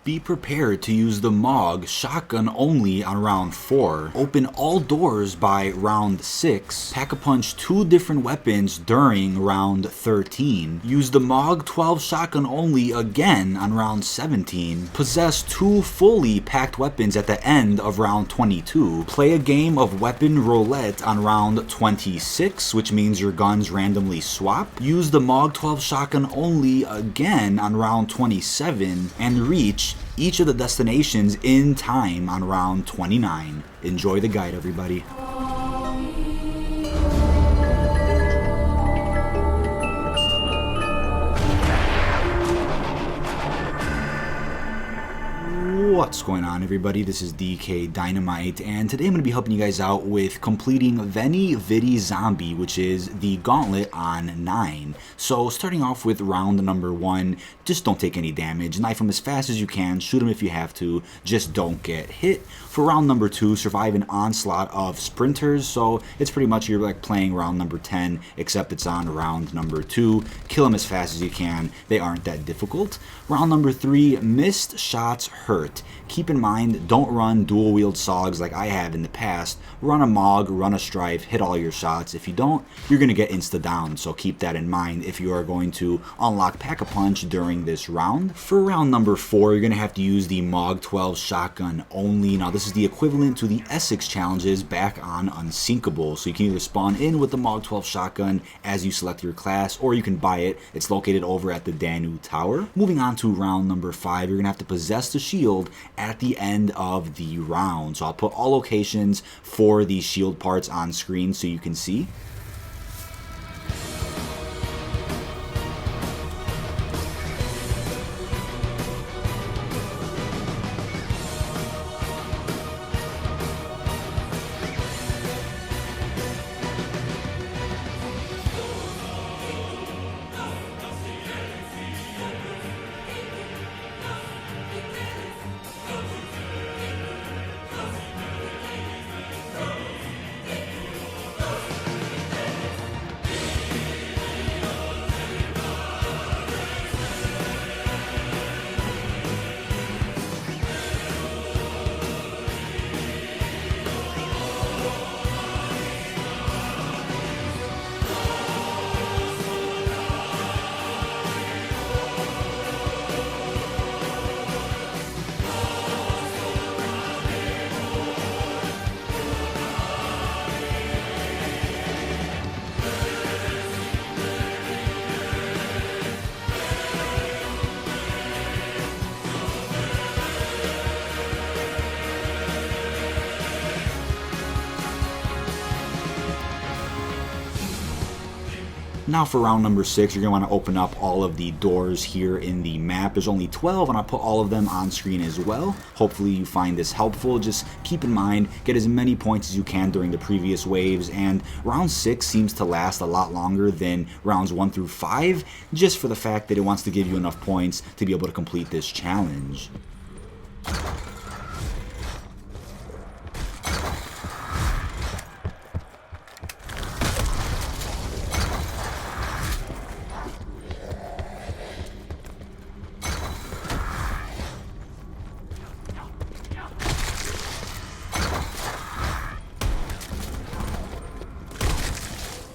Be prepared to use the MOG shotgun only on round 4. Open all doors by round 6. Pack-a-punch 2 different weapons during round 13. Use the MOG 12 shotgun only again on round 17. Possess 2 fully packed weapons at the end of round 22. Play a game of weapon roulette on round 26, which means your guns randomly swap. Use the MOG 12 shotgun only again on round 27 and reach each of the destinations in time on round 29. Enjoy the guide, everybody. What's going on, everybody? This is dkdynamite, and today I'm going to be helping you guys out with completing Veni Vidi Zombie, which is the Gauntlet on 9. So starting off with round number 1, just don't take any damage. Knife them as fast as you can, shoot them if you have to, just don't get hit. For round number 2, survive an onslaught of sprinters, so it's pretty much you're like playing round number 10, except it's on round number 2. Kill them as fast as you can, they aren't that difficult. Round number 3, missed shots hurt. Keep in mind, don't run dual wield SOGs like I have in the past. Run a MOG, run a Strife, hit all your shots. If you don't, you're going to get insta down, so keep that in mind if you are going to unlock Pack-a-Punch during this round. For round number 4, you're going to have to use the MOG 12 shotgun only. Now this is the equivalent to the Essex challenges back on Unsinkable, so you can either spawn in with the MOG 12 shotgun as you select your class, or you can buy it. It's located over at the Danu Tower. Moving on to round number 5, you're going to have to possess the shield at the end of the round. So I'll put all locations for the shield parts on screen so you can see. Now for round number 6, you're going to want to open up all of the doors here in the map. There's only 12, and I'll put all of them on screen as well. Hopefully you find this helpful. Just keep in mind, get as many points as you can during the previous waves, and round 6 seems to last a lot longer than rounds 1 through 5, just for the fact that it wants to give you enough points to be able to complete this challenge.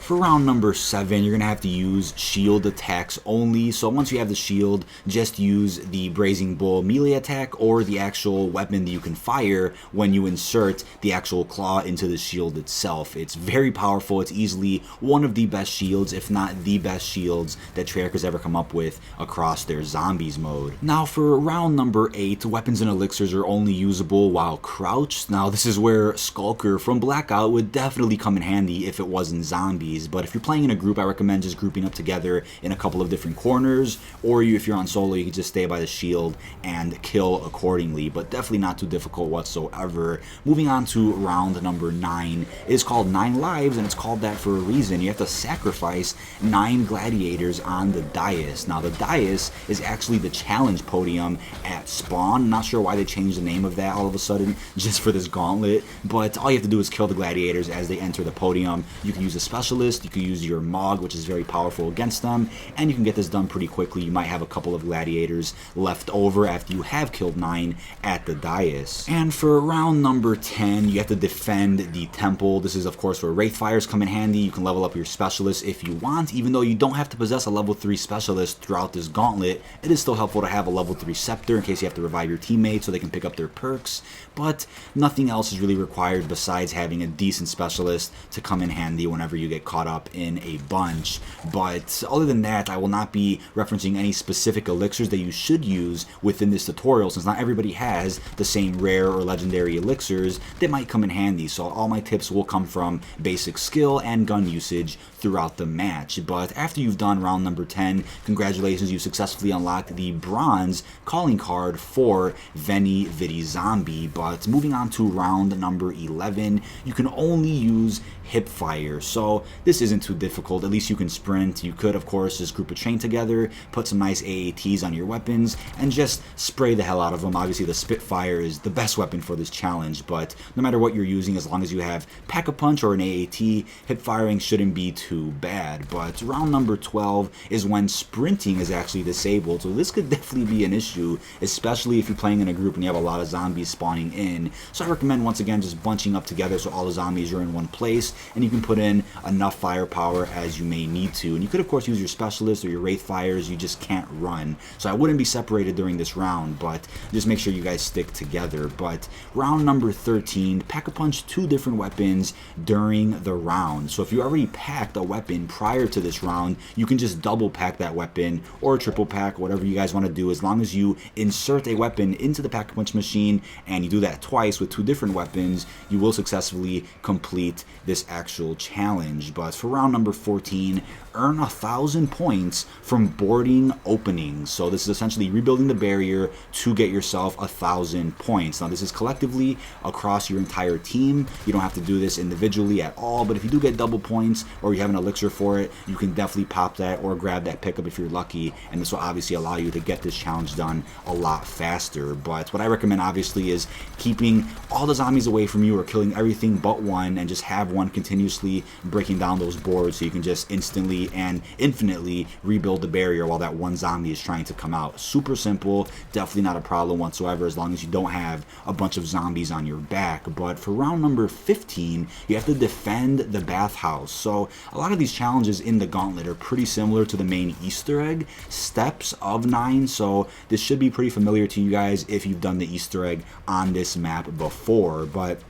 For round number 7, you're going to have to use shield attacks only. So once you have the shield, just use the Brazen Bull melee attack or the actual weapon that you can fire when you insert the actual claw into the shield itself. It's very powerful. It's easily one of the best shields, if not the best shields that Treyarch has ever come up with across their zombies mode. Now for round number 8, weapons and elixirs are only usable while crouched. Now this is where Skulker from Blackout would definitely come in handy if it wasn't zombies. But if you're playing in a group, I recommend just grouping up together in a couple of different corners, or if you're on solo, you can just stay by the shield and kill accordingly, but definitely not too difficult whatsoever. Moving on to round number 9, it is called 9 lives, and it's called that for a reason. You have to sacrifice 9 gladiators on the dais. Now the dais is actually the challenge podium at spawn. I'm not sure why they changed the name of that all of a sudden just for this gauntlet, but all you have to do is kill the gladiators as they enter the podium. You can use a specialist specialist, you can use your Mog, which is very powerful against them, and you can get this done pretty quickly. You might have a couple of gladiators left over after you have killed 9 at the dais. And for round number 10, you have to defend the temple. This is of course where Wraith Fires come in handy. You can level up your specialist if you want, even though you don't have to possess a level 3 specialist throughout this gauntlet. It is still helpful to have a level 3 scepter in case you have to revive your teammates so they can pick up their perks, but nothing else is really required besides having a decent specialist to come in handy whenever you get caught up in a bunch. But other than that, I will not be referencing any specific elixirs that you should use within this tutorial, since not everybody has the same rare or legendary elixirs that might come in handy. So all my tips will come from basic skill and gun usage throughout the match. But after you've done round number 10, congratulations, you've successfully unlocked the bronze calling card for Veni Vidi Zombie. But moving on to round number 11, you can only use hip fire, so this isn't too difficult. At least you can sprint. You could of course just group a chain together, put some nice AATs on your weapons, and just spray the hell out of them. Obviously the Spitfire is the best weapon for this challenge, but no matter what you're using, as long as you have Pack-a-Punch or an AAT, hip firing shouldn't be too bad. But round number 12 is when sprinting is actually disabled, so this could definitely be an issue, especially if you're playing in a group and you have a lot of zombies spawning in. So I recommend once again just bunching up together so all the zombies are in one place, and you can put in enough firepower as you may need to. And you could of course use your specialist or your Wraith Fires, you just can't run. So I wouldn't be separated during this round, but just make sure you guys stick together. But round number 13, Pack-a-Punch 2 different weapons during the round. So if you already packed a weapon prior to this round, you can just double pack that weapon or triple pack, whatever you guys want to do, as long as you insert a weapon into the Pack-a-Punch machine and you do that twice with 2 different weapons, you will successfully complete this actual challenge. But for round number 14, earn 1,000 points from boarding openings. So this is essentially rebuilding the barrier to get yourself 1,000 points. Now this is collectively across your entire team. You don't have to do this individually at all, but if you do get double points or you have an elixir for it, you can definitely pop that or grab that pickup if you're lucky, and this will obviously allow you to get this challenge done a lot faster. But what I recommend obviously is keeping all the zombies away from you or killing everything but one, and just have one continuously breaking down those boards so you can just instantly and infinitely rebuild the barrier while that one zombie is trying to come out. Super simple, definitely not a problem whatsoever as long as you don't have a bunch of zombies on your back. But for round number 15, you have to defend the bathhouse. So a lot of these challenges in the gauntlet are pretty similar to the main Easter egg steps of 9, so this should be pretty familiar to you guys if you've done the Easter egg on this map before. But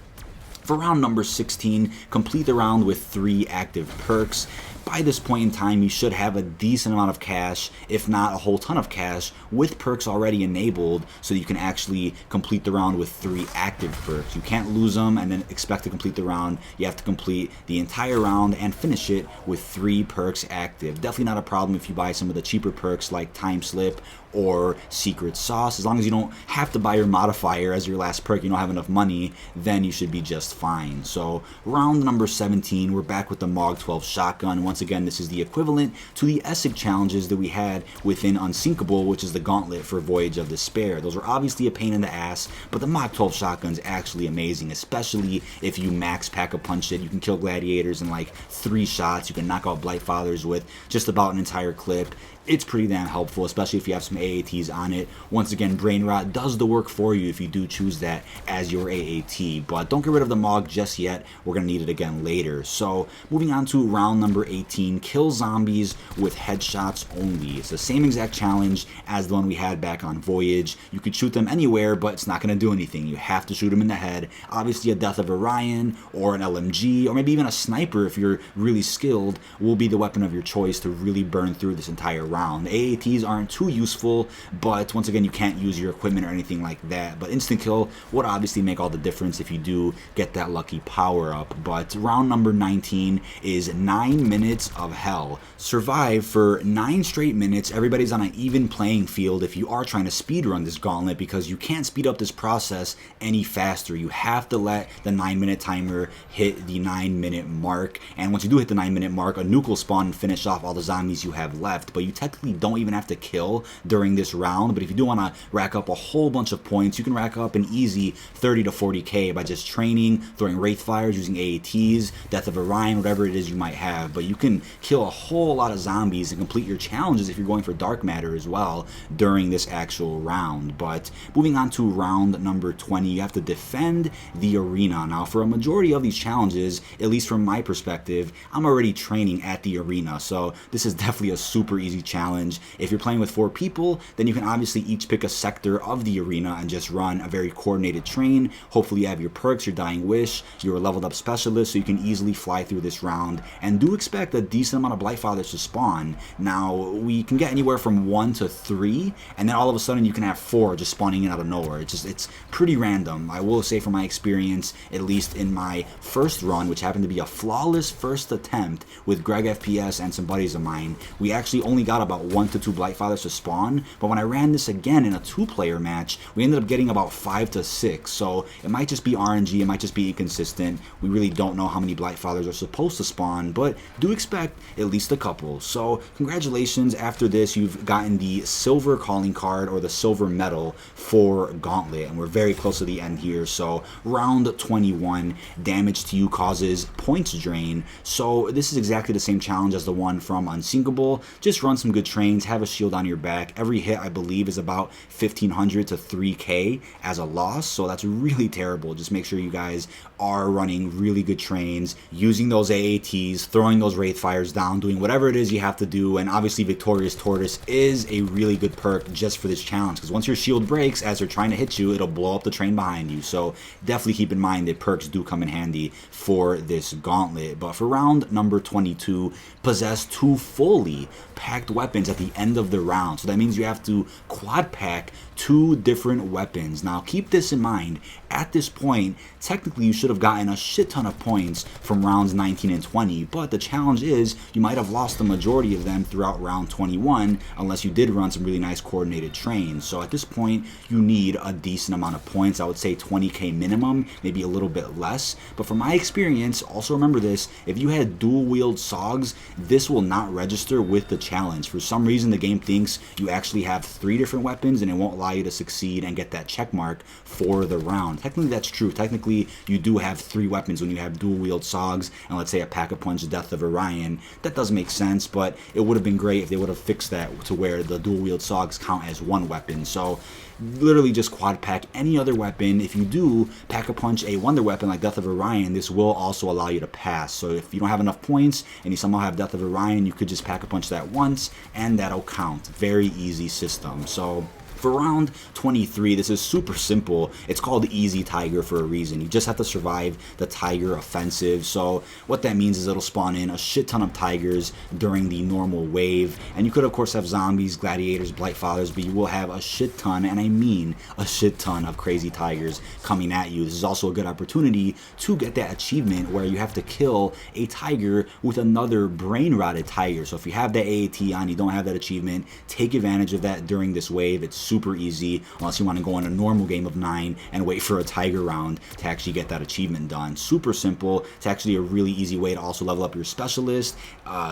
for round number 16, complete the round with 3 active perks. By this point in time, you should have a decent amount of cash, if not a whole ton of cash, with perks already enabled, so you can actually complete the round with 3 active perks. You can't lose them and then expect to complete the round. You have to complete the entire round and finish it with 3 perks active. Definitely not a problem if you buy some of the cheaper perks like Time Slip or Secret Sauce. As long as you don't have to buy your modifier as your last perk, you don't have enough money, then you should be just fine. So round number 17, we're back with the Mog 12 shotgun. Once again, this is the equivalent to the Essig challenges that we had within Unsinkable, which is the Gauntlet for Voyage of Despair. Those are obviously a pain in the ass, but the Mog 12 shotgun is actually amazing, especially if you max Pack-a-Punch it. You can kill gladiators in like 3 shots. You can knock out Blightfathers with just about an entire clip. It's pretty damn helpful, especially if you have some AATs on it. Once again, Brain Rot does the work for you if you do choose that as your AAT, but don't get rid of the Mog just yet. We're going to need it again later. So moving on to round number 18, kill zombies with headshots only. It's the same exact challenge as the one we had back on Voyage. You could shoot them anywhere, but it's not going to do anything. You have to shoot them in the head. Obviously, a Death of Orion or an LMG, or maybe even a sniper if you're really skilled, will be the weapon of your choice to really burn through this entire round. AATs aren't too useful, but once again, you can't use your equipment or anything like that. But instant kill would obviously make all the difference if you do get that lucky power up. But round number 19 is 9 minutes of hell. Survive for 9 straight minutes. Everybody's on an even playing field if you are trying to speedrun this gauntlet, because you can't speed up this process any faster. You have to let the 9-minute timer hit the 9-minute mark, and once you do hit the 9-minute mark, a nuke will spawn and finish off all the zombies you have left. But you technically don't even have to kill during this round, but if you do want to rack up a whole bunch of points, you can rack up an easy 30 to 40k by just training, throwing Wraith Fires, using AATs, Death of Orion, whatever it is you might have. But you can kill a whole lot of zombies and complete your challenges if you're going for Dark Matter as well during this actual round. But moving on to round number 20, you have to defend the arena. Now, for a majority of these challenges, at least from my perspective, I'm already training at the arena, so this is definitely a super easy challenge. If you're playing with 4 people, then you can obviously each pick a sector of the arena and just run a very coordinated train. Hopefully you have your perks, your Dying Wish, your leveled up specialist, so you can easily fly through this round. And do expect a decent amount of Blightfathers to spawn. Now, we can get anywhere from 1 to 3, and then all of a sudden you can have 4 just spawning in out of nowhere. It's pretty random. I will say from my experience, at least in my first run, which happened to be a flawless first attempt with Greg FPS and some buddies of mine, we actually only got about 1 to 2 Blightfathers to spawn, but when I ran this again in a 2-player match, we ended up getting about 5 to 6, so it might just be RNG, it might just be inconsistent. We really don't know how many Blightfathers are supposed to spawn, but do expect at least a couple. So congratulations, after this you've gotten the silver calling card or the silver medal for Gauntlet, and we're very close to the end here. So round 21, damage to you causes points drain. So this is exactly the same challenge as the one from Unsinkable. Just run some good trains, have a shield on your back. Every hit I believe is about 1500 to 3k as a loss, so that's really terrible. Just make sure you guys are running really good trains, using those AATs, throwing those Wraith Fires down, doing whatever it is you have to do. And obviously Victorious Tortoise is a really good perk just for this challenge, because once your shield breaks as they're trying to hit you, it'll blow up the train behind you. So definitely keep in mind that perks do come in handy for this Gauntlet. But for round number 22, possess 2 fully packed weapons at the end of the round. So that means you have to quad pack 2 different weapons. Now keep this in mind, at this point technically you should have gotten a shit ton of points from rounds 19 and 20, but the challenge is you might have lost the majority of them throughout round 21 unless you did run some really nice coordinated trains. So at this point you need a decent amount of points. I would say 20k minimum, maybe a little bit less, but from my experience, also remember this, if you had dual wield SOGs, this will not register with the challenge. For some reason the game thinks you actually have 3 different weapons and it won't allow you to succeed and get that check mark for the round. Technically that's true. Technically you do have 3 weapons when you have dual wield SOGs and let's say a Pack-a-Punch Death of Orion. That does make sense, but it would have been great if they would have fixed that to where the dual wield SOGs count as 1 weapon. So literally just quad pack any other weapon. If you do Pack-a-Punch a wonder weapon like Death of Orion, this will also allow you to pass. So if you don't have enough points and you somehow have Death of Orion, you could just Pack-a-Punch that once and that'll count. Very easy system. So for round 23, this is super simple. It's called Easy Tiger for a reason. You just have to survive the Tiger offensive. So what that means is it'll spawn in a shit ton of Tigers during the normal wave. And you could of course have zombies, gladiators, Blightfathers, but you will have a shit ton, and I mean a shit ton of crazy Tigers coming at you. This is also a good opportunity to get that achievement where you have to kill a Tiger with another brain-rotted Tiger. So if you have that AAT on, you don't have that achievement, take advantage of that during this wave. It's super easy unless you want to go in a normal game of 9 and wait for a Tiger round to actually get that achievement done. Super simple. It's actually a really easy way to also level up your specialist,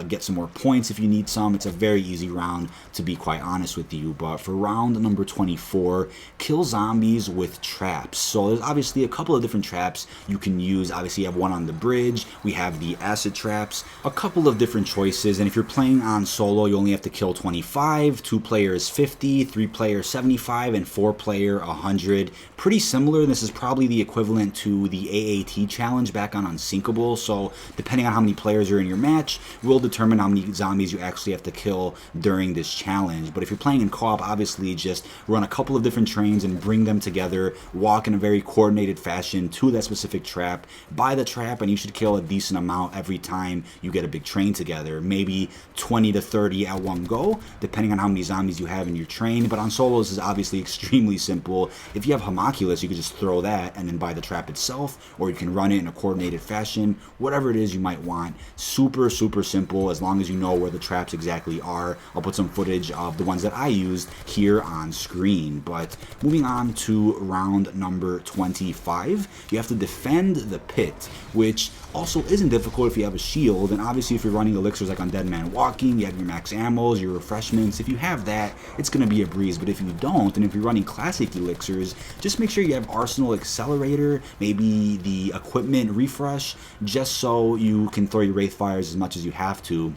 get some more points if you need some. It's a very easy round, to be quite honest with you. But for round number 24, kill zombies with traps. So there's obviously a couple of different traps you can use. Obviously you have one on the bridge, we have the acid traps, a couple of different choices. And if you're playing on solo, you only have to kill 25, 2 players 50, 3 players 75, and 4 player 100. Pretty similar. This is probably the equivalent to the AAT challenge back on Unsinkable. So depending on how many players are in your match will determine how many zombies you actually have to kill during this challenge. But if you're playing in co-op, obviously just run a couple of different trains and bring them together, walk in a very coordinated fashion to that specific trap, buy the trap, and you should kill a decent amount every time you get a big train together. Maybe 20 to 30 at one go, depending on how many zombies you have in your train. But on solo simple. This is obviously extremely simple. If you have homunculus, you could just throw that and then buy the trap itself, or you can run it in a coordinated fashion, whatever it is you might want. Super simple, as long as you know where the traps exactly are. I'll put some footage of the ones that I used here on screen. But moving on to round number 25, you have to defend the pit, which also isn't difficult if you have a shield. And obviously if you're running elixirs like on Dead Man Walking, you have your max ammos, your refreshments. If you have that, it's going to be a breeze. But if you don't, and if you're running classic elixirs, just make sure you have Arsenal Accelerator, maybe the equipment refresh, just so you can throw your Wraith Fires as much as you have to.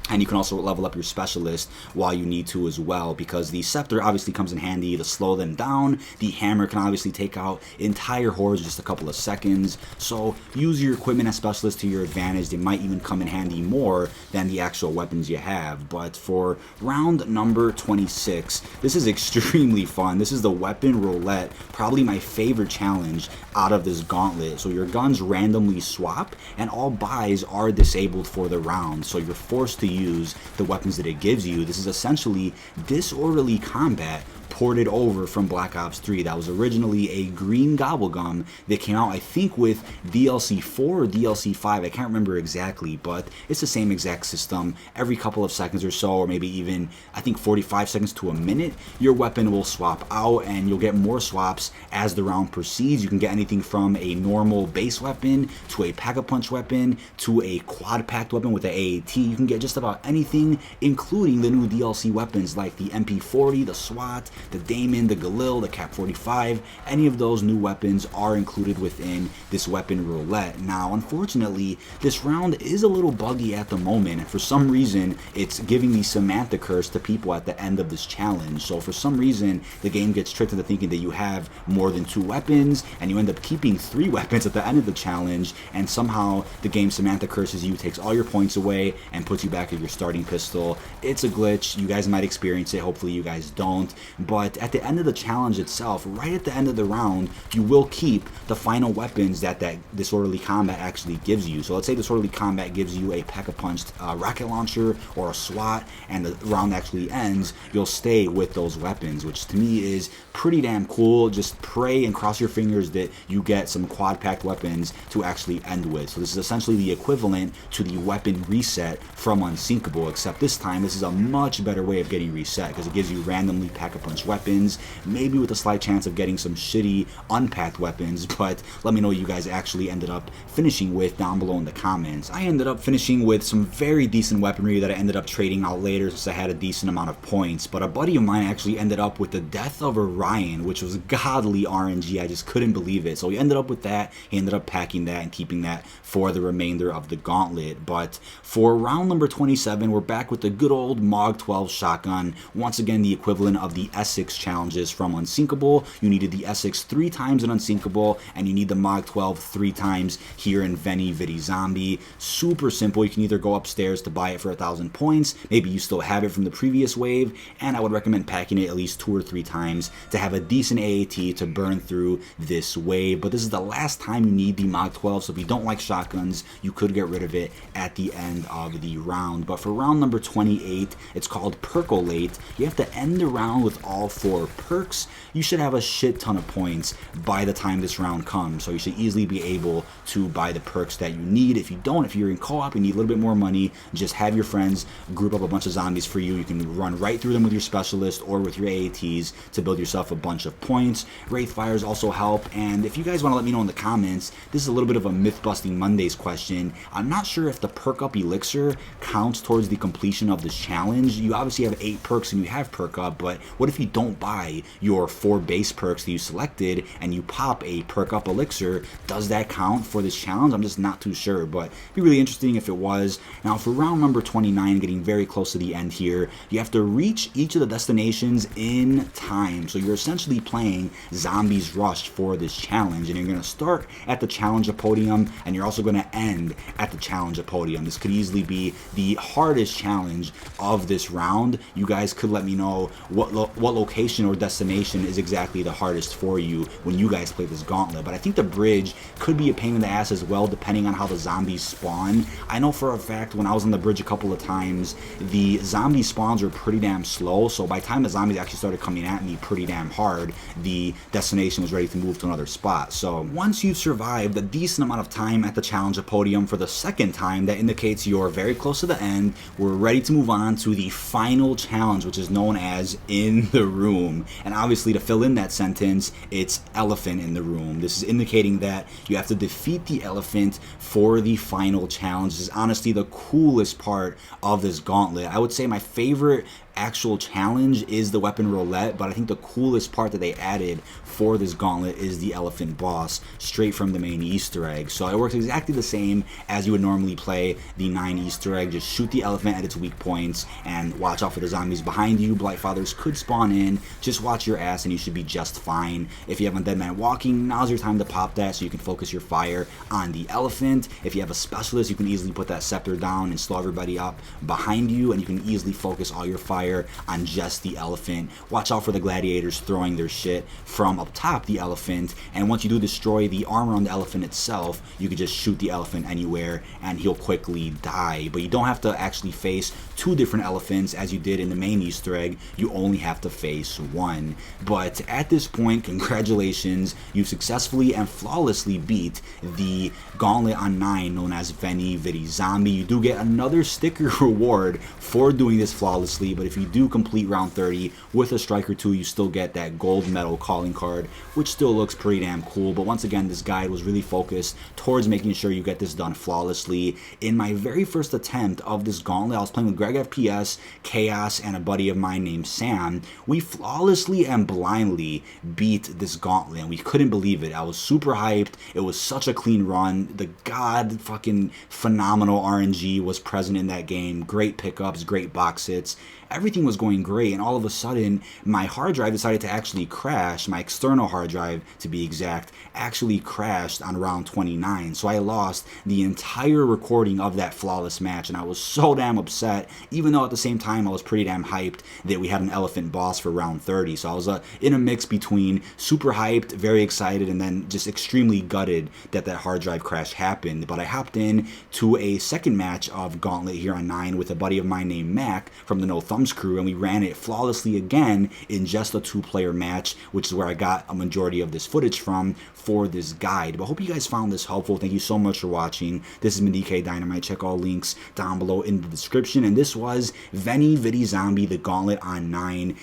And you can also level up your specialist while you need to as well, because the scepter obviously comes in handy to slow them down. The hammer can obviously take out entire hordes in just a couple of seconds. So use your equipment as specialist to your advantage. They might even come in handy more than the actual weapons you have. But for round number 26, this is extremely fun. This is the weapon roulette, probably my favorite challenge out of this gauntlet. So your guns randomly swap, and all buys are disabled for the round. So you're forced to use the weapons that it gives you. This is essentially disorderly combat ported over from Black Ops 3. That was originally a green gobblegum that came out, I think, with DLC 4 or DLC 5. I can't remember exactly, but it's the same exact system. Every couple of seconds or so, or maybe even, I think, 45 seconds to a minute, your weapon will swap out, and you'll get more swaps as the round proceeds. You can get anything from a normal base weapon to a pack-a-punch weapon to a quad-packed weapon with the AAT. You can get just about anything, including the new DLC weapons like the MP40, the SWAT, the Damon, the Galil, the Cap 45. Any of those new weapons are included within this weapon roulette. Now, unfortunately, this round is a little buggy at the moment. For some reason, it's giving the Samantha curse to people at the end of this challenge. So for some reason, the game gets tricked into thinking that you have more than 2 weapons, and you end up keeping 3 weapons at the end of the challenge, and somehow the game Samantha curses you, takes all your points away, and puts you back at your starting pistol. It's a glitch. You guys might experience it. Hopefully you guys don't. But at the end of the challenge itself, right at the end of the round, you will keep the final weapons that disorderly combat actually gives you. So let's say disorderly combat gives you a pack-a-punched rocket launcher or a SWAT, and the round actually ends, you'll stay with those weapons, which to me is pretty damn cool. Just pray and cross your fingers that you get some quad-packed weapons to actually end with. So this is essentially the equivalent to the weapon reset from Unsinkable, except this time this is a much better way of getting reset, because it gives you randomly pack-a-punch weapons, maybe with a slight chance of getting some shitty unpacked weapons. But let me know what you guys actually ended up finishing with down below in the comments. I ended up finishing with some very decent weaponry that I ended up trading out later since I had a decent amount of points. But a buddy of mine actually ended up with the Death of Orion, which was godly RNG. I just couldn't believe it. So he ended up with that. He ended up packing that and keeping that for the remainder of the gauntlet. But for round number 27, we're back with the good old Mog 12 shotgun. Once again, the equivalent of the Essex challenges from Unsinkable. You needed the Essex 3 times in Unsinkable, and you need the Mog 12 3 times here in Veni Vidi Zombie. Super simple. You can either go upstairs to buy it for 1,000 points, maybe you still have it from the previous wave, and I would recommend packing it at least 2 or 3 times to have a decent AAT to burn through this wave. But this is the last time you need the Mog 12, so if you don't like shotguns, you could get rid of it at the end of the round. But for round number 28, it's called Percolate. You have to end the round with all 4 perks. You should have a shit ton of points by the time this round comes, so you should easily be able to buy the perks that you need. If you don't, if you're in co-op and need a little bit more money, just have your friends group up a bunch of zombies for you. You can run right through them with your specialist or with your AATs to build yourself a bunch of points. Wraith Fires also help, and if you guys want to let me know in the comments, this is a little bit of a myth-busting Mondays question. I'm not sure if the perk up elixir counts towards the completion of this challenge. You obviously have 8 perks and you have perk up, but what if you don't buy your 4 base perks that you selected and you pop a perk up elixir? Does that count for this challenge? I'm just not too sure, but it'd be really interesting if it was. Now for round number 29, getting very close to the end here, you have to reach each of the destinations in time. So you're essentially playing Zombies Rush for this challenge, and you're going to start at the Challenger podium, and you're also going to end at the Challenger podium. This could easily be the hardest challenge of this round. You guys could let me know what location or destination is exactly the hardest for you when you guys play this Gauntlet, but I think the bridge could be a pain in the ass as well, depending on how the zombies spawn. I know for a fact when I was on the bridge a couple of times, the zombie spawns were pretty damn slow, so by the time the zombies actually started coming at me pretty damn hard, the destination was ready to move to another spot. So once you've survived a decent amount of time at the challenge podium for the second time, that indicates you're very close to the end. We're ready to move on to the final challenge, which is known as In the Room. And obviously, to fill in that sentence, it's elephant in the room. This is indicating that you have to defeat the elephant for the final challenge. This is honestly the coolest part of this Gauntlet. I would say my favorite actual challenge is the weapon roulette, but I think the coolest part that they added for this Gauntlet is the elephant boss, straight from the main Easter egg. So it works exactly the same as you would normally play the 9 Easter egg. Just shoot the elephant at its weak points and watch out for the zombies behind you. Blightfathers could spawn in. Just watch your ass and you should be just fine. If you have Undead Man Walking, now's your time to pop that so you can focus your fire on the elephant. If you have a specialist, you can easily put that scepter down and slow everybody up behind you, and you can easily focus all your fire on just the elephant. Watch out for the gladiators throwing their shit from up top the elephant, and once you do destroy the armor on the elephant itself, you can just shoot the elephant anywhere and he'll quickly die. But you don't have to actually face 2 different elephants as you did in the main Easter egg. You only have to face 1. But at this point, congratulations, you've successfully and flawlessly beat the Gauntlet on 9 known as Veni Vidi Zombie. You do get another sticker reward for doing this flawlessly, but if you do complete round 30 with a strike or 2, you still get that gold medal calling card, which still looks pretty damn cool. But once again, this guide was really focused towards making sure you get this done flawlessly. In my very first attempt of this Gauntlet, I was playing with Greg FPS, Chaos, and a buddy of mine named Sam. We flawlessly and blindly beat this Gauntlet, and we couldn't believe it. I was super hyped. It was such a clean run. The god fucking phenomenal RNG was present in that game. Great pickups, great box hits. Everything was going great, and all of a sudden my hard drive decided to actually crash. My external hard drive, to be exact, actually crashed on round 29, so I lost the entire recording of that flawless match, and I was so damn upset, even though at the same time I was pretty damn hyped that we had an elephant boss for round 30. So I was in a mix between super hyped, very excited, and then just extremely gutted that hard drive crash happened. But I hopped in to a second match of Gauntlet here on 9 with a buddy of mine named Mac from the No Thumbs crew, and we ran it flawlessly again in just a 2-player match, which is where I got a majority of this footage from for this guide. But I hope you guys found this helpful. Thank you so much for watching. This has been dkdynamite. Check all links down below in the description, and this was Veni Vidi Zombie, the Gauntlet on 9.